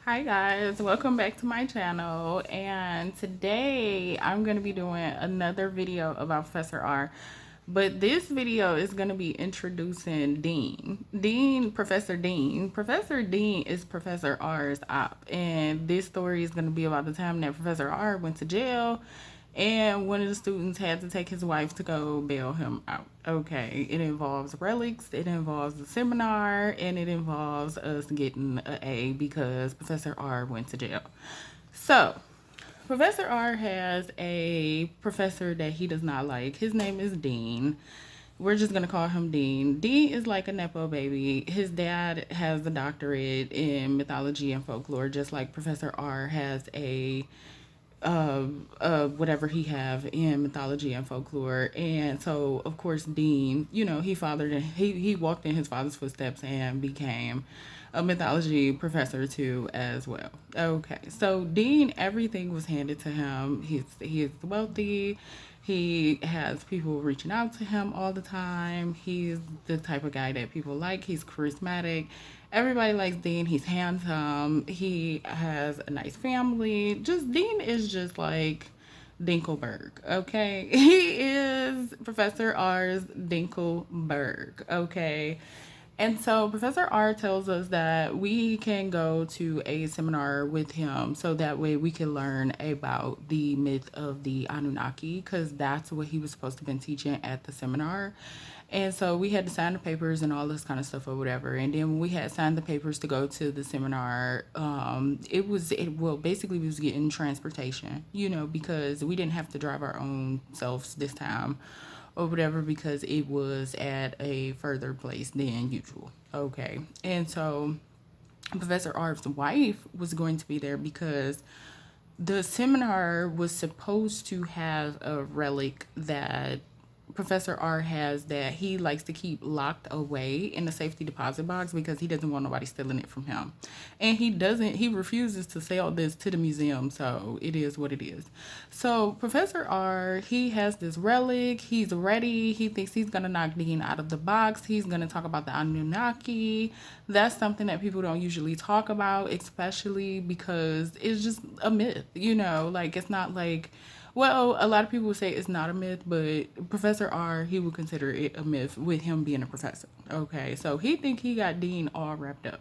Hi guys, welcome back to my channel, and today I'm going to be doing another video about Professor R. But this video is going to be introducing Professor Dean. Professor Dean is Professor R's op, and this story is going to be about the time that Professor R went to jail and one of the students had to take his wife to go bail him out. Okay, it involves relics, it involves the seminar, and it involves us getting an A because Professor R went to jail. So, Professor R has a professor that he does not like. His name is Dean. We're just gonna call him Dean. Dean is like a nepo baby. His dad has a doctorate in mythology and folklore, just like Professor R has a whatever he have in mythology and folklore. And so of course Dean, he walked in his father's footsteps and became a mythology professor too as well. Okay, so Dean, everything was handed to him. He is wealthy. He has people reaching out to him all the time. He's the type of guy that people like. He's charismatic. Everybody likes Dean. He's handsome. He has a nice family. Just Dean is just like Dinkelberg, okay? He is Professor R's Dinkelberg, okay? And so Professor R tells us that we can go to a seminar with him so that way we can learn about the myth of the Anunnaki, because that's what he was supposed to have been teaching at the seminar. And so we had to sign the papers and all this kind of stuff or whatever. And then when we had signed the papers to go to the seminar, basically we was getting transportation, because we didn't have to drive our own selves this time or whatever, because it was at a further place than usual. Okay. And so Professor R's wife was going to be there because the seminar was supposed to have a relic that Professor R has that he likes to keep locked away in the safety deposit box because he doesn't want nobody stealing it from him. And he refuses to sell this to the museum, so it is what it is. So Professor R, he has this relic, he's ready, he thinks he's gonna knock Dean out of the box, he's gonna talk about the Anunnaki. That's something that people don't usually talk about, especially because it's just a myth, like it's not like, well, a lot of people would say it's not a myth, but Professor R, he would consider it a myth with him being a professor. Okay, so he think he got Dean all wrapped up.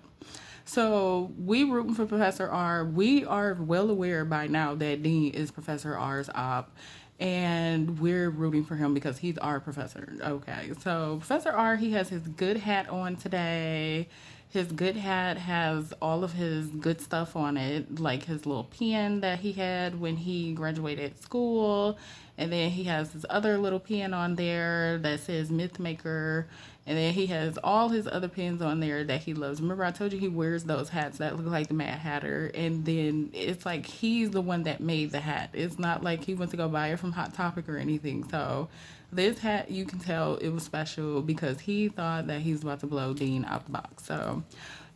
So we rooting for Professor R. We are well aware by now that Dean is Professor R's op, and we're rooting for him because he's our professor. Okay, so Professor R, he has his good hat on today. His good hat has all of his good stuff on it, like his little pen that he had when he graduated school. And then he has his other little pen on there that says Myth Maker. And then he has all his other pens on there that he loves. Remember, I told you he wears those hats that look like the Mad Hatter. And then it's like he's the one that made the hat. It's not like he went to go buy it from Hot Topic or anything. So this hat, you can tell it was special because he thought that he was about to blow Dean out the box. So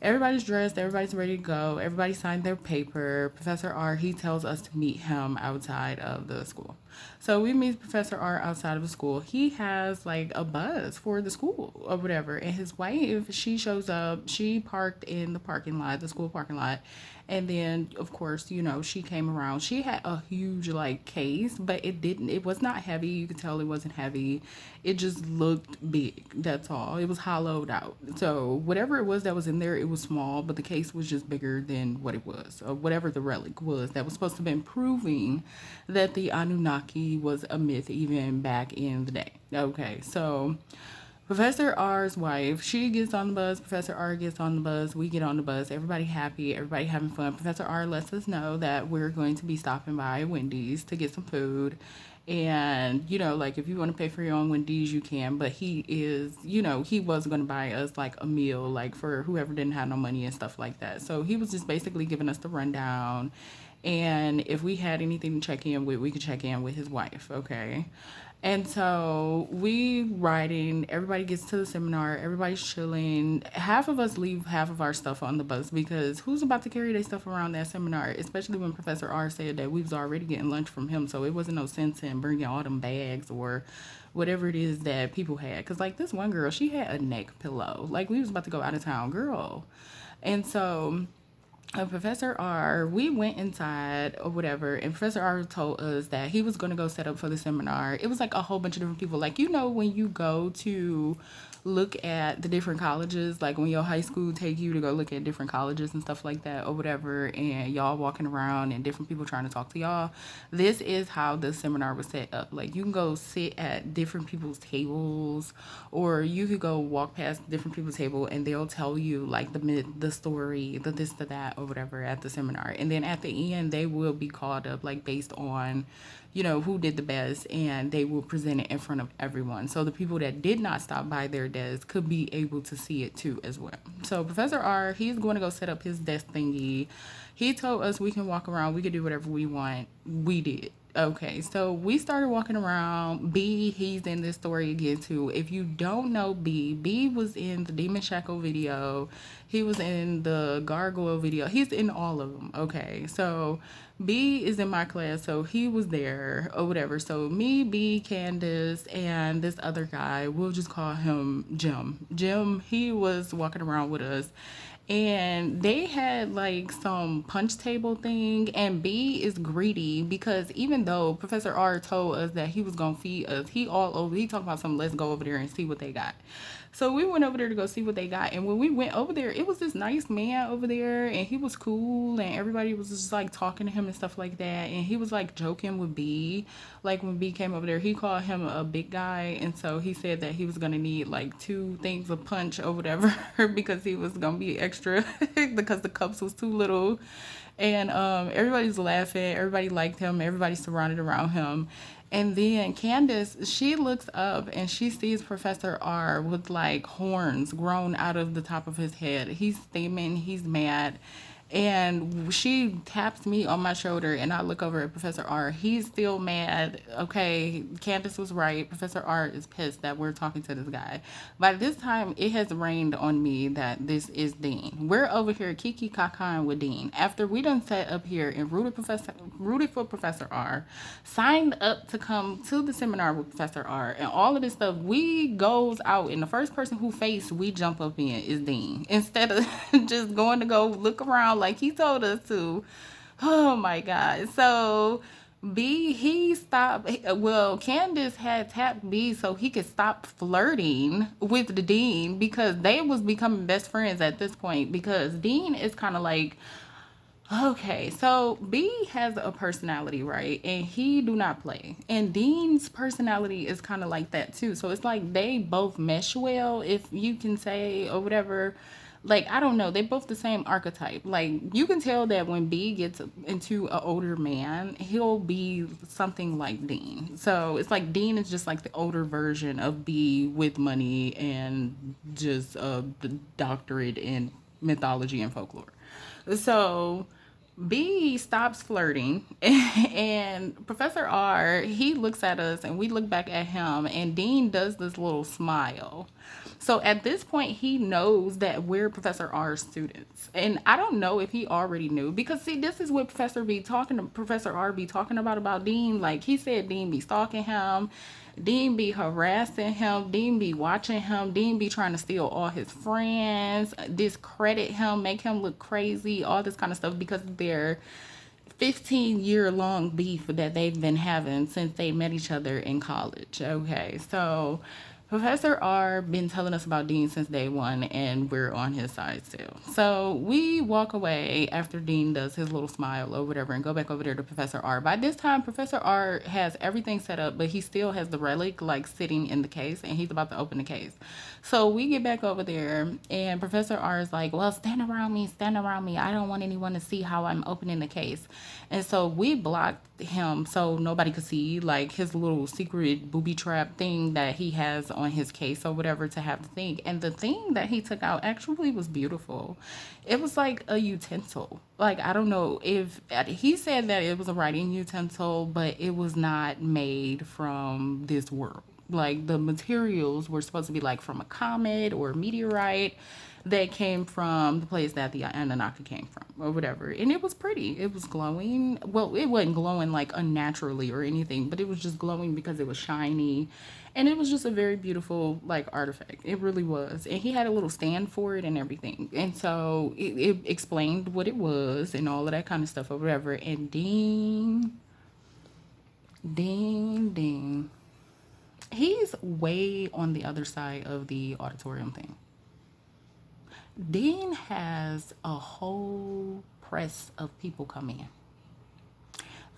everybody's dressed, everybody's ready to go, everybody signed their paper. Professor R, he tells us to meet him outside of the school. So we meet Professor R outside of the school. He has like a bus for the school or whatever. And his wife, she shows up. She parked in the parking lot, the school parking lot. And then, of course, she came around. She had a huge like case, but it was not heavy. You could tell it wasn't heavy. It just looked big. That's all. It was hollowed out. So whatever it was that was in there, it was small, but the case was just bigger than what it was, or whatever the relic was that was supposed to have been proving that the Anunnaki was a myth even back in the day. Okay, so Professor R's wife, she gets on the bus. Professor R gets on the bus. We get on the bus. Everybody happy. Everybody having fun. Professor R lets us know that we're going to be stopping by Wendy's to get some food. And, like if you want to pay for your own Wendy's, you can. But he is, he was going to buy us like a meal, like for whoever didn't have no money and stuff like that. So he was just basically giving us the rundown. And if we had anything to check in with, we could check in with his wife. Okay. And so we riding, everybody gets to the seminar, everybody's chilling. Half of us leave half of our stuff on the bus because who's about to carry their stuff around that seminar, especially when Professor R said that we was already getting lunch from him. So it wasn't no sense in bringing all them bags or whatever it is that people had. Because like this one girl, she had a neck pillow. Like we was about to go out of town, girl. And so Professor R, we went inside or whatever, and Professor R told us that he was going to go set up for the seminar. It was like a whole bunch of different people. Like, when you go to look at the different colleges, like when your high school take you to go look at different colleges and stuff like that or whatever, and y'all walking around and different people trying to talk to y'all, this is how the seminar was set up. Like, you can go sit at different people's tables, or you could go walk past different people's table and they'll tell you like the myth, the story, the this, the that, or whatever at the seminar. And then at the end, they will be called up like based on who did the best, and they will present it in front of everyone. So the people that did not stop by their desk could be able to see it too as well. So Professor R, he's going to go set up his desk thingy. He told us we can walk around, we can do whatever we want. We did. Okay, so we started walking around. B, he's in this story again too. If you don't know B was in the Demon Shackle video. He was in the Gargoyle video. He's in all of them. Okay, so B is in my class, so he was there or whatever. So me, B, Candace, and this other guy, we'll just call him Jim. Jim, he was walking around with us, and they had like some punch table thing, and B is greedy because even though Professor R told us that he was gonna feed us, he talking about something, let's go over there and see what they got. So we went over there to go see what they got, and when we went over there, it was this nice man over there, and he was cool, and everybody was just like talking to him and stuff like that, and he was like joking with B. Like when B came over there, he called him a big guy, and so he said that he was gonna need like 2 things of punch or whatever because he was gonna be extra because the cups was too little. And everybody's laughing, everybody liked him, everybody surrounded around him. And then Candace, she looks up and she sees Professor R with like horns grown out of the top of his head. He's steaming, he's mad. And she taps me on my shoulder, and I look over at Professor R. He's still mad. Okay, Candace was right. Professor R is pissed that we're talking to this guy. By this time, it has rained on me that this is Dean. We're over here kiki kakaan with Dean. After we done sat up here and rooted for Professor R, signed up to come to the seminar with Professor R, and all of this stuff, we goes out, and the first person who face we jump up in is Dean. Instead of just going to go look around like he told us to. Oh my God. So B, he stopped. Well, Candace had tapped B so he could stop flirting with the Dean because they was becoming best friends at this point, because Dean is kind of like, okay, so B has a personality, right? And he do not play. And Dean's personality is kind of like that too. So it's like they both mesh well, if you can say, or whatever. Like, I don't know, they both the same archetype. Like, you can tell that when B gets into an older man, he'll be something like Dean. So it's like Dean is just like the older version of B with money and just a doctorate in mythology and folklore. So B stops flirting, and Professor R, he looks at us and we look back at him, and Dean does this little smile. So at this point, he knows that we're Professor R's students. And I don't know if he already knew, because see, this is what Professor R be talking about Dean. Like, he said Dean be stalking him, Dean be harassing him, Dean be watching him, Dean be trying to steal all his friends, discredit him, make him look crazy, all this kind of stuff, because of their 15-year long beef that they've been having since they met each other in college. Okay, so Professor R been telling us about Dean since day one, and we're on his side still. So we walk away after Dean does his little smile or whatever and go back over there to Professor R. By this time, Professor R has everything set up, but he still has the relic like sitting in the case, and he's about to open the case. So we get back over there, and Professor R is like, well, stand around me. I don't want anyone to see how I'm opening the case. And so we blocked him so nobody could see like his little secret booby trap thing that he has on his case or whatever to have the thing. And the thing that he took out actually was beautiful. It was like a utensil. Like, I don't know if he said that it was a writing utensil, but it was not made from this world. Like, the materials were supposed to be like from a comet or a meteorite. that came from the place that the Anunnaki came from, or whatever. And it was pretty. It was glowing. Well, it wasn't glowing like unnaturally or anything, but it was just glowing because it was shiny. And it was just a very beautiful like artifact. It really was. And he had a little stand for it and everything. And so it explained what it was and all of that kind of stuff or whatever. And ding. He's way on the other side of the auditorium thing. Dean has a whole press of people come in.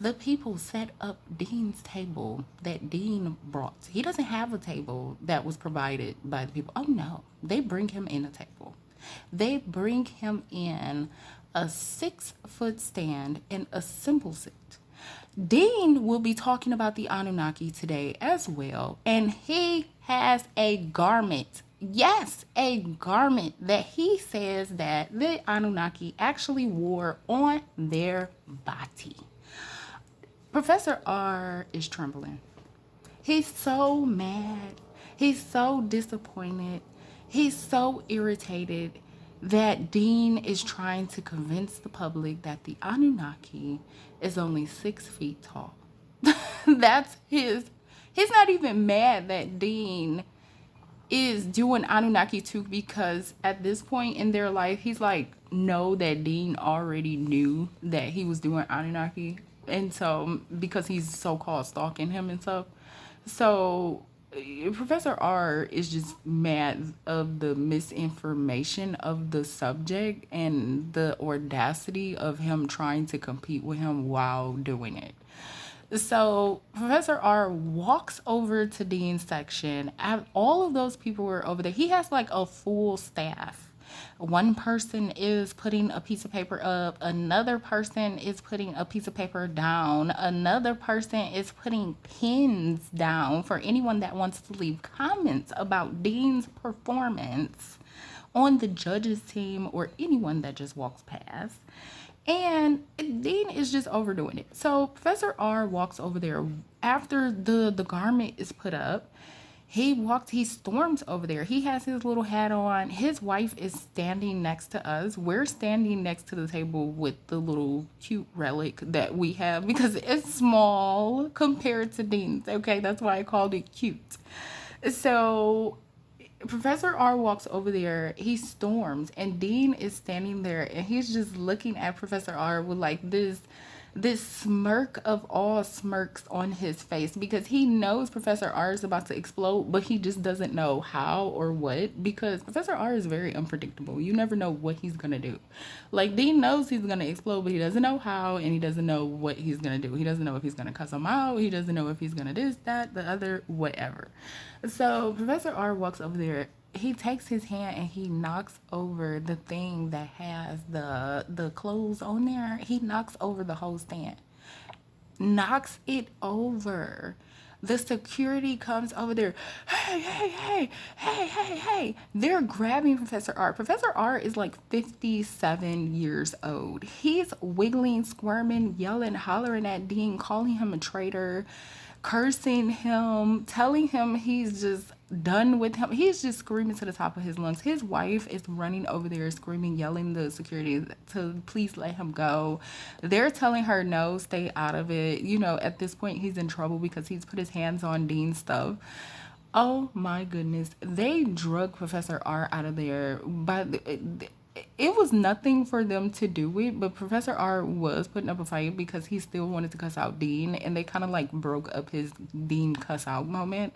The people set up Dean's table that Dean brought. He doesn't have a table that was provided by the people. Oh no, they bring him in a table. They bring him in a 6-foot stand and a simple seat. Dean will be talking about the Anunnaki today as well. And he has a garment. Yes, a garment that he says that the Anunnaki actually wore on their body. Professor R is trembling. He's so mad. He's so disappointed. He's so irritated that Dean is trying to convince the public that the Anunnaki is only 6 feet tall. That's his. He's not even mad that Dean is doing Anunnaki too, because at this point in their life, he's like, know that Dean already knew that he was doing Anunnaki. And so, because he's so-called stalking him and stuff. So, Professor R is just mad of the misinformation of the subject and the audacity of him trying to compete with him while doing it. So Professor R walks over to Dean's section. All of those people were over there. He has like a full staff. One person is putting a piece of paper up. Another person is putting a piece of paper down. Another person is putting pins down for anyone that wants to leave comments about Dean's performance on the judges team or anyone that just walks past. And Dean is just overdoing it. So Professor R walks over there after the garment is put up. He storms over there. He has his little hat on. His wife is standing next to us. We're standing next to the table with the little cute relic that we have because it's small compared to Dean's. Okay, that's why I called it cute. So Professor R walks over there, he storms, and Dean is standing there, and he's just looking at Professor R with like this smirk of all smirks on his face, because he knows Professor R is about to explode, but he just doesn't know how or what, because Professor R is very unpredictable. You never know what he's gonna do. Like, Dean knows he's gonna explode, but he doesn't know how, and he doesn't know what he's gonna do. He doesn't know if he's gonna cuss him out. He doesn't know if he's gonna this, that, the other, whatever. So Professor R walks over there. He takes his hand and he knocks over the thing that has the clothes on there. He knocks over the whole stand. Knocks it over. The security comes over there. Hey. They're grabbing Professor R. Professor R is like 57 years old. He's wiggling, squirming, yelling, hollering at Dean, calling him a traitor, cursing him, telling him he's just done with him. He's just screaming to the top of his lungs. His wife is running over there screaming, yelling the security to please let him go. They're telling her no, stay out of it. You know, at this point he's in trouble because he's put his hands on Dean's stuff. Oh my goodness. They drug Professor R out of there, but it was nothing for them to do it, but Professor R was putting up a fight because he still wanted to cuss out Dean, and they kind of like broke up his Dean cuss out moment.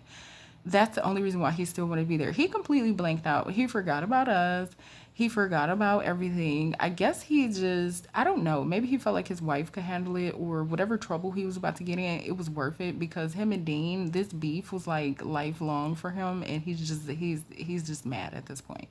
That's the only reason why he still wanted to be there. He completely blanked out. He forgot about us. He forgot about everything. I guess he just, I don't know, maybe he felt like his wife could handle it, or whatever trouble he was about to get in, it was worth it, because him and Dean, this beef was like lifelong for him, and he's just mad at this point.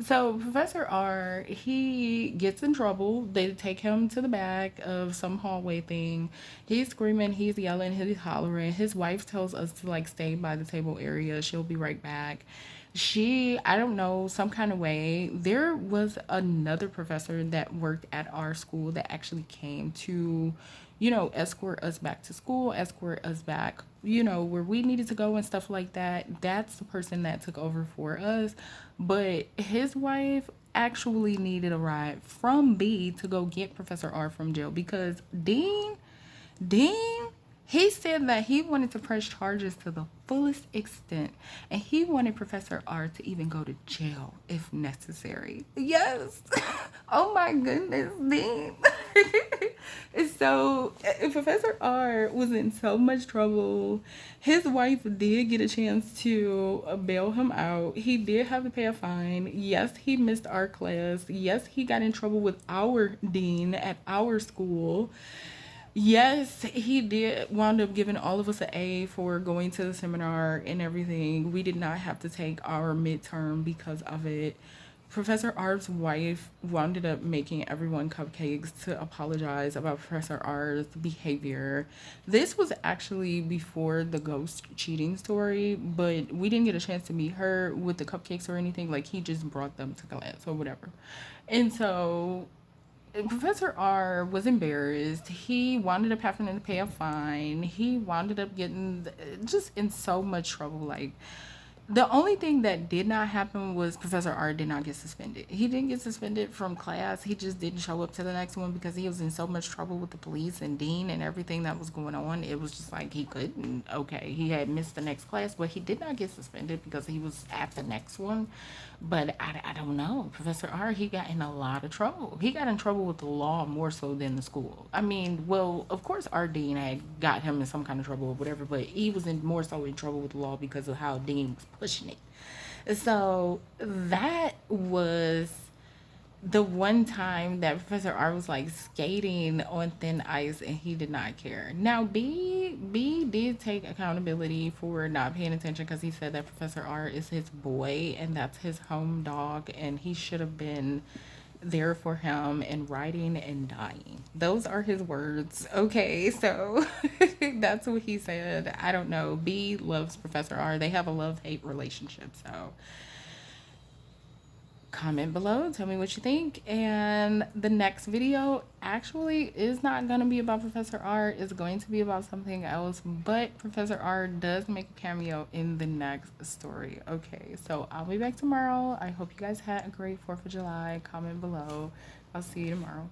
So Professor R, he gets in trouble. They take him to the back of some hallway thing. He's screaming, he's yelling, he's hollering. His wife tells us to like stay by the table area. She'll be right back. I don't know, some kind of way, there was another professor that worked at our school that actually came to, escort us back to school, escort us back, where we needed to go and stuff like that. That's the person that took over for us. But his wife actually needed a ride from B to go get Professor R from jail because Dean, he said that he wanted to press charges to the fullest extent, and he wanted Professor R to even go to jail if necessary. Yes. Oh my goodness, Dean. So, Professor R was in so much trouble. His wife did get a chance to bail him out. He did have to pay a fine. Yes, he missed our class. Yes, he got in trouble with our dean at our school. Yes, he did wound up giving all of us an A for going to the seminar and everything. We did not have to take our midterm because of it. Professor R's wife wound up making everyone cupcakes to apologize about Professor R's behavior. This was actually before the ghost cheating story, but we didn't get a chance to meet her with the cupcakes or anything. Like, he just brought them to class or whatever. And so Professor R was embarrassed. He wound up having to pay a fine. He wound up getting just in so much trouble. Like, the only thing that did not happen was Professor R did not get suspended. He didn't get suspended from class. He just didn't show up to the next one because he was in so much trouble with the police and dean and everything that was going on. It was just like he couldn't. Okay, he had missed the next class, but he did not get suspended because he was at the next one. But I don't know. Professor R, he got in a lot of trouble. He got in trouble with the law more so than the school. I mean, well, of course, our dean had got him in some kind of trouble or whatever, but he was in more so in trouble with the law because of how dean was pushing it. So that was the one time that Professor R was like skating on thin ice and he did not care. Now B did take accountability for not paying attention because he said that Professor R is his boy and that's his home dog and he should have been there for him and riding and dying. Those are his words. Okay, so that's what he said. I don't know. B loves Professor R. They have a love-hate relationship, so comment below, tell me what you think. And the next video actually is not going to be about Professor R, it's going to be about something else, but Professor R does make a cameo in the next story. Okay, so I'll be back tomorrow. I hope you guys had a great 4th of July. Comment below. I'll see you tomorrow.